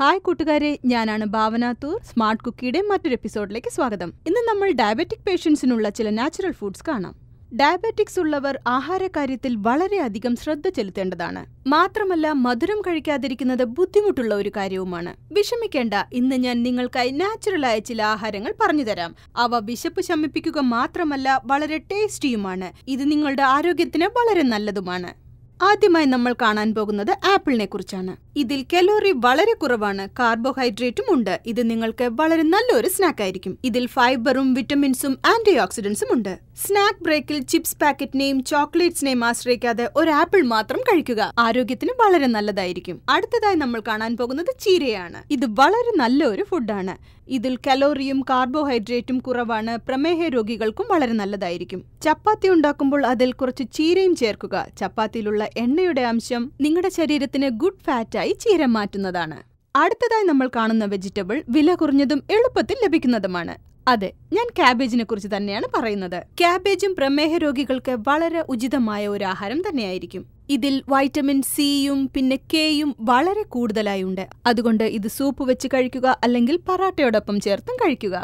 Hi കൂട്ടുകാരെ, ഞാനാണ് ഭാവന തൂർ. Smart കുക്കിയുടെ മറ്റൊരു എപ്പിസോഡിലേക്ക് സ്വാഗതം. ഇന്ന് നമ്മൾ ഡയബറ്റിക് പേഷ്യൻസിനുള്ള ചില നാച്ചുറൽ ഫുഡ്സ് കാണാം. ഡയബറ്റിക്സ് ഉള്ളവർ ആഹാരകാര്യത്തിൽ വളരെയധികം ശ്രദ്ധ ചെലുത്തേണ്ടതാണ്. മാത്രമല്ല, മധുരം കഴിക്കാതിരിക്കുന്നത് ബുദ്ധിമുട്ടുള്ള ഒരു കാര്യവുമാണ്. വിഷമിക്കേണ്ട, ഇന്ന് ഞാൻ നിങ്ങൾക്കായി നാച്ചുറലായ ചില ആഹാരങ്ങൾ പറഞ്ഞുതരാം. അവ വിശപ്പ് ശമിപ്പിക്കുക മാത്രമല്ല, വളരെ ടേസ്റ്റിയുമാണ്. ഇത് നിങ്ങളുടെ ആരോഗ്യത്തിന് വളരെ നല്ലതുമാണ്. ആദ്യമായി നമ്മൾ കാണാൻ പോകുന്നത് ആപ്പിളിനെ കുറിച്ചാണ്. ഇതിൽ കലോറി വളരെ കുറവാണ്, കാർബോഹൈഡ്രേറ്റും ഉണ്ട്. ഇത് നിങ്ങൾക്ക് വളരെ നല്ലൊരു സ്നാക്ക് ആയിരിക്കും. ഇതിൽ ഫൈബറും വിറ്റമിൻസും ആന്റി ഓക്സിഡന്റ്സും ഉണ്ട്. സ്നാക്ക് ബ്രേക്കിൽ ചിപ്സ് പാക്കറ്റിനെയും ചോക്ലേറ്റ്സിനെയും ആശ്രയിക്കാതെ ഒരു ആപ്പിൾ മാത്രം കഴിക്കുക. ആരോഗ്യത്തിന് വളരെ നല്ലതായിരിക്കും. അടുത്തതായി നമ്മൾ കാണാൻ പോകുന്നത് ചീരയാണ്. ഇത് വളരെ നല്ലൊരു ഫുഡാണ്. ഇതിൽ കലോറിയും കാർബോഹൈഡ്രേറ്റും കുറവാണ്. പ്രമേഹ രോഗികൾക്കും വളരെ നല്ലതായിരിക്കും. ചപ്പാത്തി ഉണ്ടാക്കുമ്പോൾ അതിൽ കുറച്ച് ചീരയും ചേർക്കുക. ചപ്പാത്തിയിലുള്ള എണ്ണയുടെ അംശം നിങ്ങളുടെ ശരീരത്തിന് ഗുഡ് ഫാറ്റായി ചീര മാറ്റുന്നതാണ്. അടുത്തതായി നമ്മൾ കാണുന്ന വെജിറ്റബിൾ വില കുറഞ്ഞതും എളുപ്പത്തിൽ ലഭിക്കുന്നതുമാണ്. അതെ, ഞാൻ ക്യാബേജിനെ കുറിച്ച് തന്നെയാണ് പറയുന്നത്. ക്യാബേജും പ്രമേഹ രോഗികൾക്ക് വളരെ ഉചിതമായ ഒരു ആഹാരം തന്നെയായിരിക്കും. ഇതിൽ വൈറ്റമിൻ സിയും പിന്നെ കെയും വളരെ കൂടുതലായി ഉണ്ട്. അതുകൊണ്ട് ഇത് സൂപ്പ് വെച്ച് കഴിക്കുക, അല്ലെങ്കിൽ പറാട്ടയോടൊപ്പം ചേർത്തും കഴിക്കുക.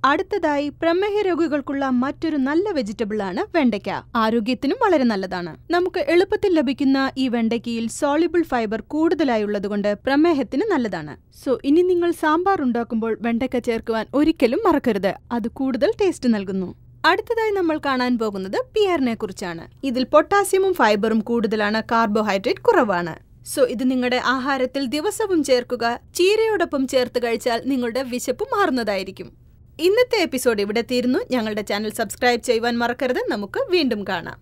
അടുത്തതായി പ്രമേഹ രോഗികൾക്കുള്ള മറ്റൊരു നല്ല വെജിറ്റബിൾ ആണ് വെണ്ടയ്ക്ക. ആരോഗ്യത്തിനും വളരെ നല്ലതാണ്. നമുക്ക് എളുപ്പത്തിൽ ലഭിക്കുന്ന ഈ വെണ്ടയ്ക്കയിൽ സോളിബിൾ ഫൈബർ കൂടുതലായുള്ളതുകൊണ്ട് പ്രമേഹത്തിന് നല്ലതാണ്. ഇനി നിങ്ങൾ സാമ്പാർ ഉണ്ടാക്കുമ്പോൾ വെണ്ടയ്ക്ക ചേർക്കുവാൻ ഒരിക്കലും മറക്കരുത്. അത് കൂടുതൽ ടേസ്റ്റ് നൽകുന്നു. അടുത്തതായി നമ്മൾ കാണാൻ പോകുന്നത് പിയറിനെ കുറിച്ചാണ്. ഇതിൽ പൊട്ടാസ്യമും ഫൈബറും കൂടുതലാണ്, കാർബോഹൈഡ്രേറ്റ് കുറവാണ്. ഇത് നിങ്ങളുടെ ആഹാരത്തിൽ ദിവസവും ചേർക്കുക. ചീരയോടൊപ്പം ചേർത്ത് കഴിച്ചാൽ നിങ്ങളുടെ വിശപ്പ് മാറുന്നതായിരിക്കും. ഇന്നത്തെ എപ്പിസോഡ് ഇവിടെ തീരുന്നു. ഞങ്ങളുടെ ചാനൽ സബ്സ്ക്രൈബ് ചെയ്യുവാൻ മറക്കരുത്. നമുക്ക് വീണ്ടും കാണാം.